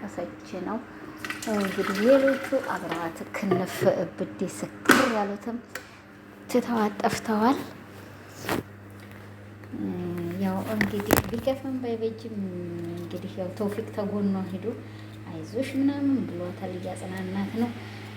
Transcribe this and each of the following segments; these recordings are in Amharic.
እያለቀሰች ነው። እንግዲህ ሌሎቹ አብረዋት ክንፍ እብድ ስክር ያሉትም ትተዋት ጠፍተዋል። ያው እንግዲህ ቢከፋም ባይበጅም እንግዲህ ያው ተውፊቅ ተጎኗ ሄዶ አይዞሽ ምናምን ብሏታል፣ እያጽናናት ነው።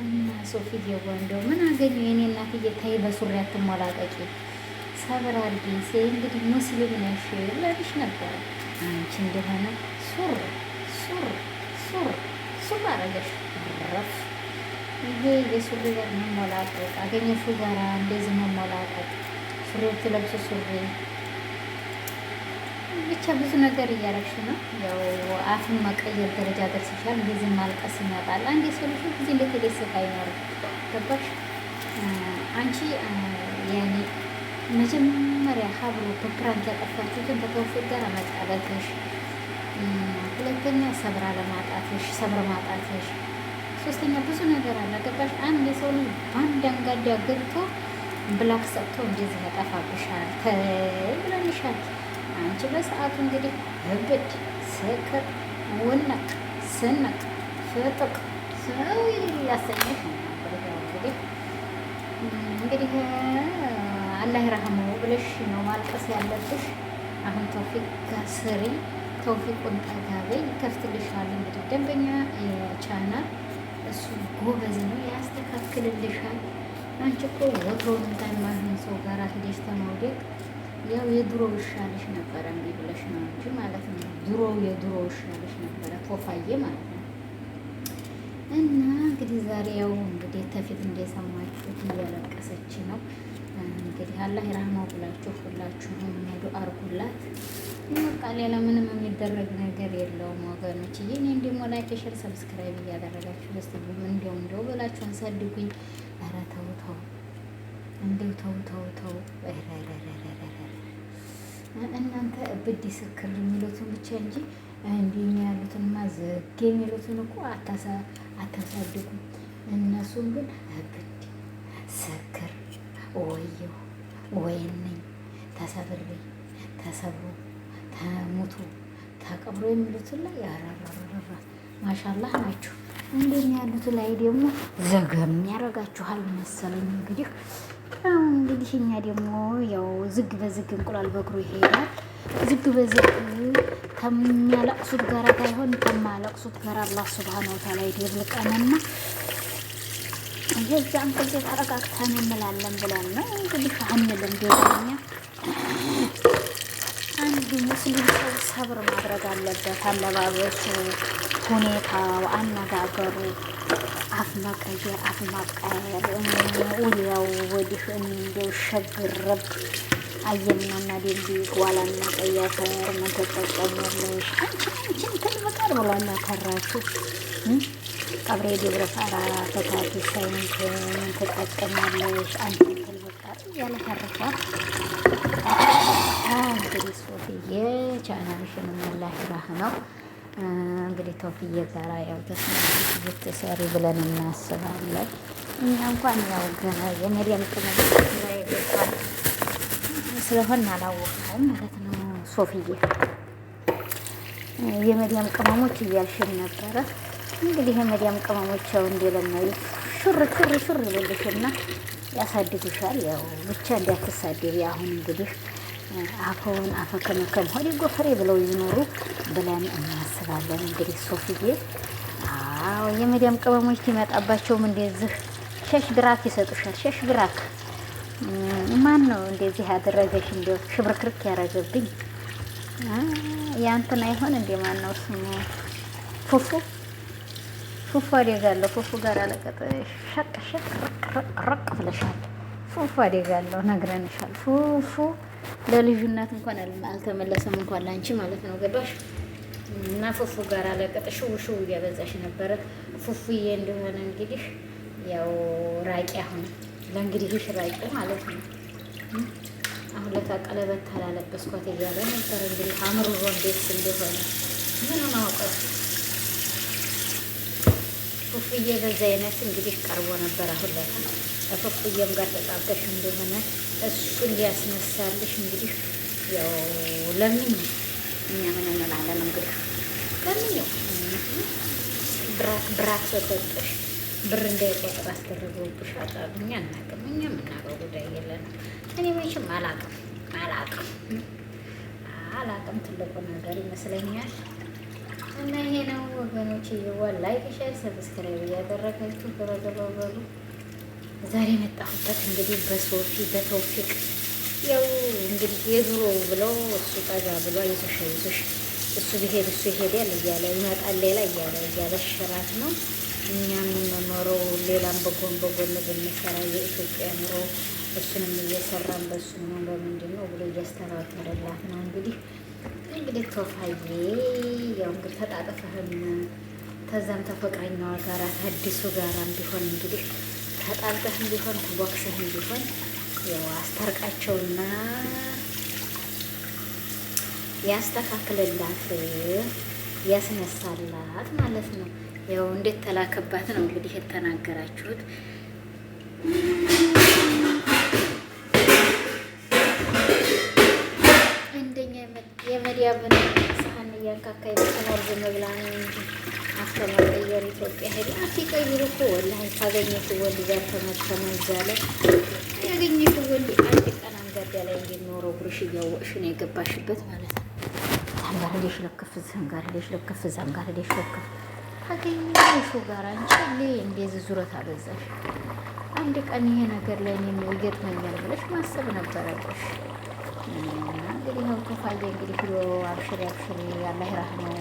እና ሶፊ የዋ እንደው ምን አገኘ የኔ እናት እየታይ በሱሪ አትሞላቀቂ ሰብር አድርጊ እንግዲህ ሙስሊም ነሽ ብለሽ ነበረ። አንቺ እንደሆነ ሱር ሱር ሱር ሱር አረገሽ ረፍ። ይሄ የሱሪ ጋር መሞላቀቅ አገኘሹ ጋራ እንደዚህ መሞላቀቅ ሱሪ ትለብሱ ሱሪ ብቻ ብዙ ነገር እያረግሽ ነው። ያው አፍን መቀየር ደረጃ ደርሰሻል። እንደዚህ ማልቀስ ይመጣል። አንድ የሰው ልጅ ጊዜ እንደተደሰተ አይኖርም። ገባሽ? አንቺ ያኔ መጀመሪያ ሀብሎ በፕራንክ ያጠፋችሁትን በተውፊቅ ጋር መጣበትሽ፣ ሁለተኛ ሰብራ ለማጣትሽ ሰብረ ማጣትሽ፣ ሶስተኛ ብዙ ነገር አለ። ገባሽ? አንድ የሰው ልጅ በአንድ አንጋዳ ገብቶ ብላክ ሰጥቶ እንደዚህ ያጠፋብሻል ብለንሻል። አንቺ በሰዓቱ እንግዲህ እብድ ስክር ውነቅ ስነቅ ፍጥቅ ሰው ያሰኘሽ እንግዲህ አላህ ይረህመው ብለሽ ነው ማልቀስ ያለብሽ። አሁን ተውፊቅ ጋር ስሪ፣ ተውፊቁን ጠጋበይ ይከፍትልሻል። እንግዲህ ደንበኛ የቻናል እሱ ጎበዝ ነው ያስተካክልልሻል። አንቺ እኮ ወትሮን ታይማህን ሰው ጋር ሂደሽ ተመውደቅ ያው የድሮ ይሻልሽ ነበረ እንዴ ብለሽ ነው እንጂ ማለት ነው። የድሮ ይሻልሽ ነበረ ቶፋዬ ማለት ነው። እና እንግዲህ ዛሬ ያው እንግዲህ ተፊት እንደሰማችሁት እያለቀሰች ነው። እንግዲህ አላህ ይራህመው ብላችሁ ሁላችሁም ዱአ አድርጉላት። በቃ ሌላ ምንም የሚደረግ ነገር የለውም ወገኖች። እኔ ደግሞ ላይክ፣ ሼር፣ ሰብስክራይብ እያደረጋችሁ ለስተቡም እንደው ብላችሁ አንሳድጉኝ። ኧረ ተው ተው እንደው ተው እናንተ እብድ ስክር የሚሉትን ብቻ እንጂ እንዲህ ያሉትንማ ዝግ የሚሉትን እኮ አታሳድጉ። እነሱም ግን እብድ ስክር ወየው ወይነኝ ተሰብሬ ተሰብሮ ተሙቶ ተቀብሮ የሚሉትን ላይ ያራራራራ ማሻላህ ናችሁ። እንዲህ ያሉት ላይ ደግሞ ዘገም ያደርጋችኋል መሰለኝ። እንግዲህ እኛ ደግሞ ያው ዝግ በዝግ እንቁላል በእግሩ ይሄዳል። ዝግ በዝግ ከሚያለቅሱት ጋር ባይሆን ከማያለቅሱት ጋር አላህ ሱብሃነሁ ወተዓላ ይደብልቀንና የዛን ጊዜ ተረጋግተን እንላለን ብለን ነው እንግዲህ አንልም። ደኛ አንድ ሙስሊም ሰው ሰብር ማድረግ አለበት። አለባበሱ፣ ሁኔታው፣ አነጋገሩ፣ አፍ መቀየር፣ አፍ ማቃየር ወዲያው ወዲህ እንደው ሸግረብ አየናና ደንቢ ጓላና ቀያፈር ምን ተጠቀመለሽ አንቺን ተልበቃር ብሏና ከራችሁ ቀብሬ ደብረ ፋራ ተታቲ ሳይንት ምን ተጠቀመለሽ አንቺን ተልበቃር ያለ ተረፋ። እንግዲህ ሶፊዬ ቻናልሽን አላህ ይራህመው። እንግዲህ ተውፊዬ ጋራ ያው ተስማምተሽ ብትሰሪ ብለን እናስባለን። እኛ እንኳን ያው ገና የመዲያም ቅመም ላይ ገባን ስለሆነ አላወቅነውም ማለት ነው። ሶፊዬ የመዲያም ቅመሞች እያልሽን ነበረ። እንግዲህ የመዲያም ቅመሞች ያው እንደለመዱ ሹር ይልልሽና ያሳድጉሻል። ያው ብቻ እንዳትሳደቢ። አሁን እንግዲህ አፈውን አፈከመከም ሆዴ ጎፈሬ ብለው ይኖሩ ብለን እናስባለን። እንግዲህ ሶፊዬ አዎ የመዲያም ቅመሞች ይመጣባቸውም እንደዚህ ሸሽ ብራክ ይሰጡሻል። ሸሽ ብራክ ማን ነው እንደዚህ ያደረገሽ? እንደው ሽብርክርክ ያደረገብኝ ያንተን አይሆን እንደ ማን ነው ስሙ? ፉፉ አደጋለሁ። ፉፉ ጋር አለቀጠሽ ሸቅ ረቅ ብለሻል። ፉፉ አደጋለሁ ነግረንሻል። ፉፉ ለልጁነት እንኳን አልተመለሰም እንኳን ላንቺ ማለት ነው። ገባሽ? እና ፉፉ ጋር አለቀጠሽ ሽው እያበዛሽ ነበረ። ፉፉዬ እንደሆነ እንግዲህ ያው ራቂ አሁን ለእንግዲህ ራቂ ማለት ነው። አሁን ለታ ቀለበት ታላለበስኳት እያለ ነበር። እንግዲህ አምሮሮ እንዴት እንደሆነ ምን ማውቀው ፉፉዬ በዛ አይነት እንግዲህ ቀርቦ ነበር። አሁን ለታ ከፉፉዬም ጋር ተጣበሽ እንደሆነ እሱን ሊያስነሳልሽ እንግዲህ ያው ለምን እኛ ምን እንላለን እንግዲህ ለምን ብር አስበጠሽ ብር እንዳይቆጥር አስደረገውብሽ አጣሉ። እኛ አናውቅም። እኛ የምናውቀው ጉዳይ የለንም። እኔ መቼም አላውቅም ትልቁ ነገር ይመስለኛል። እና ይሄ ነው ወገኖች። ይዋል ላይክ፣ ሼር፣ ሰብስክራይብ እያደረጋችሁ ገበገበው በሉ። ዛሬ የመጣሁበት እንግዲህ በሶፊ በተውፊቅ ያው እንግዲህ የድሮ ብለው እሱ ጠጋ ብሎ አይዞሽ እሱ ቢሄድ እሱ ይሄዳል እያለ ይመጣል ሌላ እያለ ሽራት ነው። እኛም የምንኖረው ሌላም በጎን ብንሰራ የኢትዮጵያ ኑሮ እሱንም እየሰራን በእሱም ነው በምንድን ነው ብሎ እያስተባበረላት ነው። እንግዲህ ቶፋዬ ያው እንግዲህ ተጣጥፈህም ተዛም ተፈቅረኛዋ ጋራ ከአዲሱ ጋራም ቢሆን እንግዲህ ተጣልተህም ቢሆን ተቦክሰህም ቢሆን ያው አስታርቃቸውና ያስተካክልላት ያስነሳላት ማለት ነው። ያው እንዴት ተላከባት ነው እንግዲህ የተናገራችሁት። እንደኛ የመዲያምን ሳህን እያንካካይ በተኖር ዝም ብላ ነው እንጂ አስተማቀየር ኢትዮጵያ ሄድ አትቀይሩ እኮ ወላሂ ካገኘሽ ወንድ ጋር ተመዛለ ያገኘሽ ወንድ አንድ ቀን አንገዳ ላይ እንዲኖረው ብርሽ እያወቅሽ ነው የገባሽበት ማለት ነው። ታንጋርዴሽ ለከፍ ዘንጋርዴሽ ለከፍ ዘንጋርዴሽ ለከፍ ታገኘሽ ጋር አንቺ እንደዚህ ዙረት አበዛሽ። አንድ ቀን ይሄ ነገር ላይ እኔም ይገጥመኛል ብለሽ ማሰብ ነበረብሽ። እንግዲህ ያው ቶፋዬ እንግዲህ ሂዶ አብሽሪ አላህ ይራህመው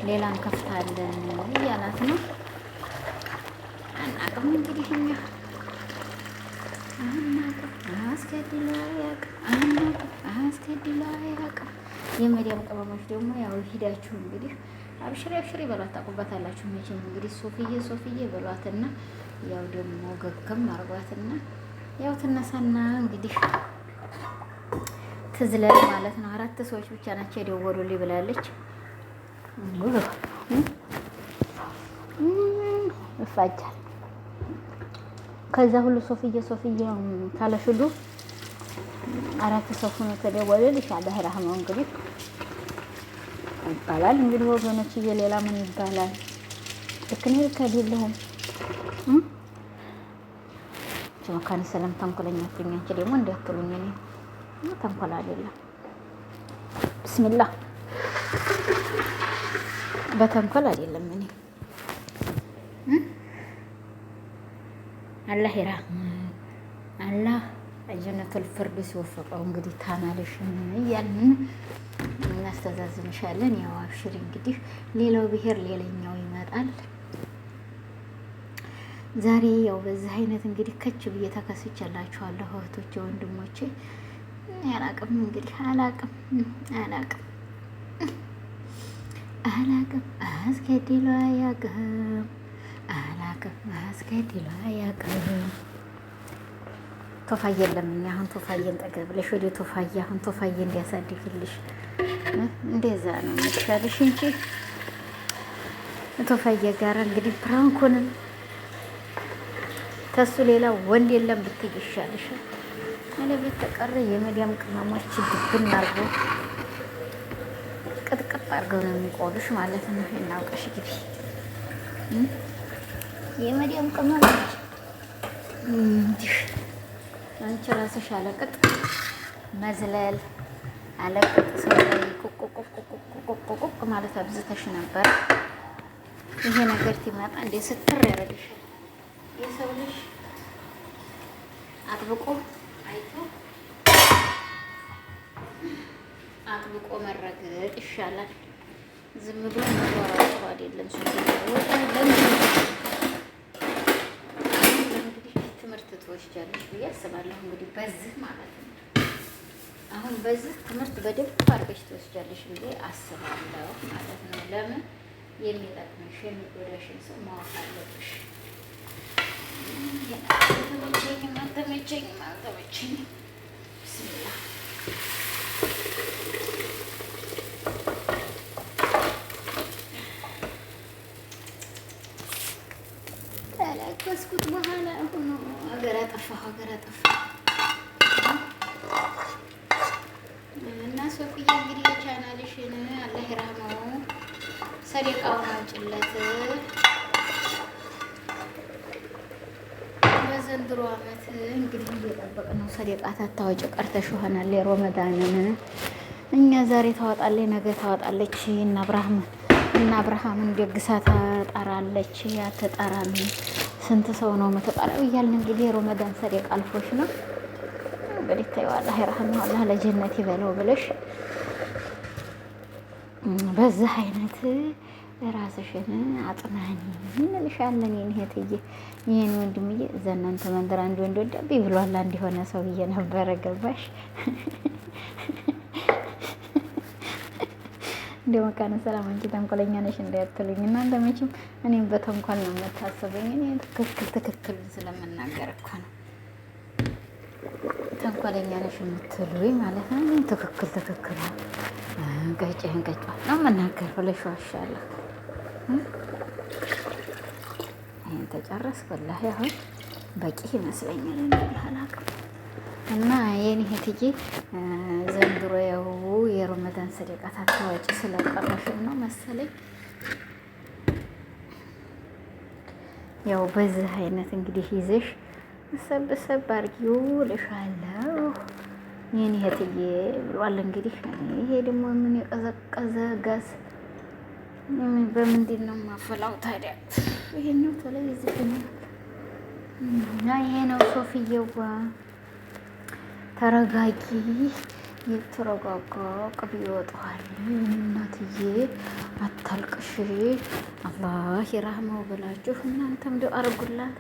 ሌላም ከፍታለን እያላት ነው። አናውቅም እንግዲህ እኛ አስገድሎ አያውቅም። የመዲያም ቅመሞች ደግሞ ያው ሂዳችሁ እንግዲህ አብሽሪ በሏት። ታውቁባታላችሁ መቼም እንግዲህ ሶፍዬ በሏትና ያው ደግሞ ገገም አርጓትና ያው ትነሳና እንግዲህ ትዝለል ማለት ነው። 4 ሰዎች ብቻ ናቸው የደወሉልኝ ብላለች። ይፋጃል። ከዛ ሁሉ ሶፍዬ ካለሽሉ 4 ሰው ሆኖ ተደወለልሽ አላህ ይራህመው እንግዲህ ይባላል። እንግዲህ ወገኖች ሌላ ምን ይባላል? ልክ ነው ከሌለሁም መካነ ሰላም ተንኮለኛ አትኛች ደግሞ እንዳትሉኝ እኔ ተንኮል አይደለም። ቢስሚላህ በተንኮል አይደለም። እኔ አላህ ይራህመው አላህ ጀነቱል ፊርደውስ ሲወፈቀው እንግዲህ ታናለሽን እያልን እናስተዛዝንሻለን። ያው አብሽሪ እንግዲህ ሌላው ብሄር ሌላኛው ይመጣል። ዛሬ ያው በዚህ አይነት እንግዲህ ከች ብዬ ተከስቻላችኋለሁ እህቶቼ ወንድሞቼ። አላቅም እንግዲህ አላቅም አስገድሎ አያውቅም። ቶፋዬ ለምኝ አሁን ቶፋዬን ጠገብ ብለሽ ወደ ቶፋዬ አሁን ቶፋዬ እንዲያሳድግልሽ እንደዛ ነው የሚሻልሽ እንጂ ቶፋዬ ጋር እንግዲህ ፕራንኩንም ተሱ ሌላ ወንድ የለም ብትይ ይሻልሻል። አለበት ተቀረ የመዲያም ቅመሞች ድብን አርገው ቅጥቅጥ አርገው ነው የሚቆሉሽ ማለት ነው። እናውቀሽ ግቢ የመዲያም ቅመሞች እንዲህ አንቺ ራስሽ አለቅጥ መዝለል አለቅጥ ሰው ላይ ቁቁቁቁቁቁቁ ማለት አብዝተሽ ነበር። ይሄ ነገር ሲመጣ እንደ ስትር ያደርግሻል። የሰው ልጅ አጥብቆ አይቶ አጥብቆ መረገጥ ይሻላል። ዝም ብሎ መሯሯጥ አይደለም። ትምህርት ትወስጃለሽ ብዬ አስባለሁ። እንግዲህ በዚህ ማለት ነው አሁን በዚህ ትምህርት በደንብ አድርገሽ ትወስጃለሽ ብዬ አስባለሁ ማለት ነው። ለምን የሚጠቅምሽ የሚጎዳሽን ሰው ማወቅ አለብሽ። አልተመቸኝም። ብስሚላ ተለቀስኩት በኋላ ሆኖ ሀገር አጠፋሁ እና ሶፊዬ እንግዲህ የቻናልሽን አላህ ይራህመው ሰደቃውን አውጭለት በዘንድሮ ዓመት እንግዲህ እየጠበቅን ነው። ሰደቃት አታወጪ ቀርተሽ ይሆናል የሮመዳንን እኛ ዛሬ ታወጣለች ነገ ታወጣለች እና አብርሃምን ደግሳ ታጠራለች ያትጠራም ስንት ሰው ነው የምትጠራው እያልን እንግዲህ የሮመዳን ሰደቃ አልፎሽ ነው እንግዲህ ታይዋለህ ይረህም አላህ ለጀነት ይበለው ብለሽ በዚህ አይነት ራስሽን አጥናኒ እንልሻለን። የኔ እህትዬ ይሄን ወንድምዬ እዛ እናንተ መንደር አንድ ወንድ ወዳቤ ብሏል። አንድ የሆነ ሰውዬ ነበረ ገባሽ እንደ መካነ ሰላም አንቺ ተንኮለኛ ነሽ እንዳያትሉኝ እናንተ መቼም እኔም በተንኮል ነው የምታስበኝ። እኔ ትክክል ስለምናገር እኮ ነው ተንኮለኛ ነሽ የምትሉኝ ማለት ነው። ትክክል ገጭህን ገጭ ነው የምናገር ብለሽ ዋሻለሁ። ይሄን ተጨረስኩ ወላሂ አሁን በቂ ይመስለኛል አላውቅም። እና የኔ እህትዬ ዘንድሮ ያው የሮመዳን ሰደቃ ታታወጪ ስለቀረሽም ነው መሰለኝ ያው በዚህ አይነት እንግዲህ ይዘሽ ሰብሰብ አድርጊው ልሻለሁ የኔ እህትዬ ብሏል። እንግዲህ ይሄ ደግሞ ምን የቀዘቀዘ ጋዝ በምንድን ነው ማፈላው ታዲያ? ይሄኛው ተለይ ይዝብኛል እና ይሄ ነው ሶፊዬዋ ተረጋጊ። የተረጋጋ ቅቤ ይወጣዋል። እናትዬ አታልቅሽ አላህ ይራህመው ብላችሁ እናንተም ዱአ አድርጉላት።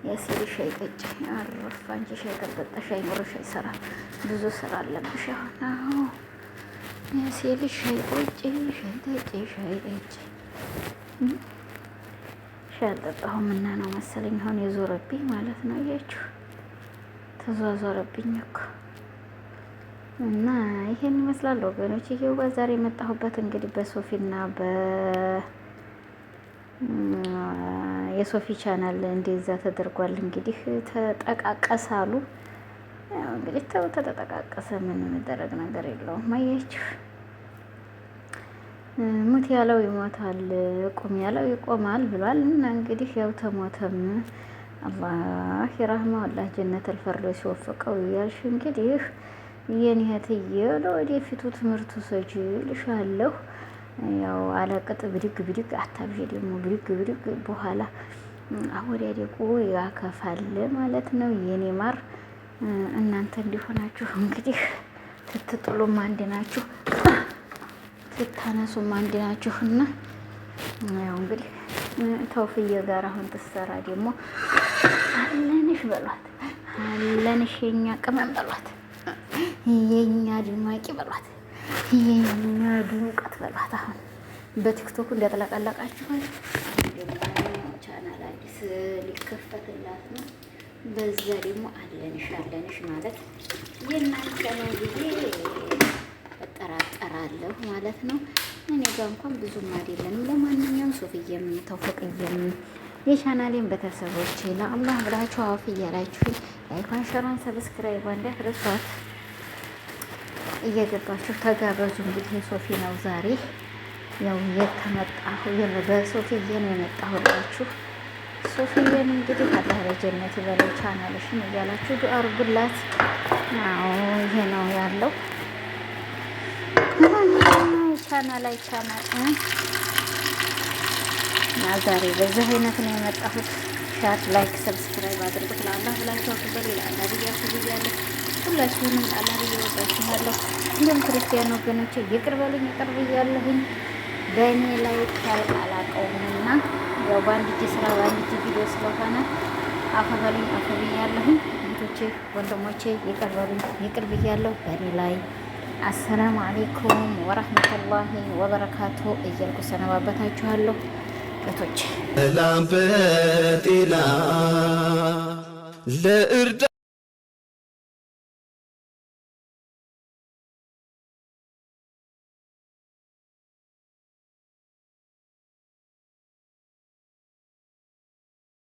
የሲሪ ሻይ ጠጪ አረፍ አንቺ ሻይ ከጠጣሽ አይኖርሽ አይሰራም። ብዙ ስራ አለብሽ አሁን። የሲሪ ሻይ ጠጪ ሻይ አልጠጣሁም እና ነው መሰለኝ አሁን የዞረብኝ ማለት ነው። እያችሁ ተዟዟረብኝ እኮ እና ይሄን ይመስላል ወገኖች። ይሄው ዛሬ የመጣሁበት እንግዲህ በሶፊና የሶፊ ቻናል እንደዛ ተደርጓል። እንግዲህ ተጠቃቀሳሉ። እንግዲህ ተጠቃቀሰ ምን የሚደረግ ነገር የለውም። አያችሁ ሙት ያለው ይሞታል፣ ቁም ያለው ይቆማል ብሏል። እና እንግዲህ ያው ተሞተም አላህ ይራህመው አላህ ጀነተል ፊርደውስ ሲወፍቀው እያልሽ እንግዲህ የኔ እህትዬ ለወደፊቱ ትምህርቱ ሰጂ ልሻለሁ። ያው አለቅጥ ብድግ አታብዢ ደግሞ ብድግ በኋላ አወዳደቁ ያከፋል ማለት ነው። የኔ ማር እናንተ እንዲሆናችሁ እንግዲህ ትጥሉም አንድ ናችሁ ትታነሱም አንድ ናችሁና ያው እንግዲህ ተውፍዬ ጋር አሁን ትሰራ ደግሞ አለንሽ በሏት፣ አለንሽ የኛ ቅመም በሏት፣ የኛ ድማቂ በሏት፣ የኛ ድምቀት በሏት። አሁን በቲክቶክ እንደተለቀለቃችሁ ደግሞ ቻናል አዲስ ሊከፈትላት ነው። በዛ ደግሞ አለንሽ ማለት የእናንተ ነው ብዬ እጠራጠራለሁ ማለት ነው። እኔ ጋር እንኳን ብዙም አይደለም። ለማንኛውም ሶፊዬም ተውፍቅዬም የቻናሌን ቤተሰቦች ለአላህ ብላችሁ አውፍ እያላችሁ ላይኳን ሸራን ሰብስክራይብ እንዳትረሷት እየገባችሁ ተጋበዙ። እንግዲህ ሶፊ ነው ዛሬ ያው የተመጣሁ በሶፊዬ ነው የመጣሁላችሁ። ሶፊዬን እንግዲህ አላህ ለጀነት ይበለው ቻናልሽን እያላችሁ ዱአ አድርጉላት። አዎ ይሄ ነው ያለው ቻናል እና ዛሬ በዚህ አይነት ነው የመጣሁት። ሻር ላይክ ሰብስክራይብ አድርጉት። ለአላህ ብላችሁ አክበሩ። ለአላህ ብያችሁ ብያለሁ። ሁላችሁንም አላህ ብያወዳችኋለሁ። እንዲሁም ክርስቲያን ወገኖቼ ይቅር በሉኝ፣ ይቅር ብያለሁኝ። በእኔ ላይ አላውቀውምና ያው በአንድ እጅ ስራ በአንድ እጅ ቪዲዮ ስለሆነ አፈበሉኝ፣ አፈ ብያለሁኝ። እህቶቼ ወንድሞቼ ይቅር በሉኝ፣ ይቅር ብያለሁ በእኔ ላይ። አሰላሙ አሌይኩም ወረህመቱላሂ ወበረካቱ እያልኩ ሰነባበታችኋለሁ እህቶቼ።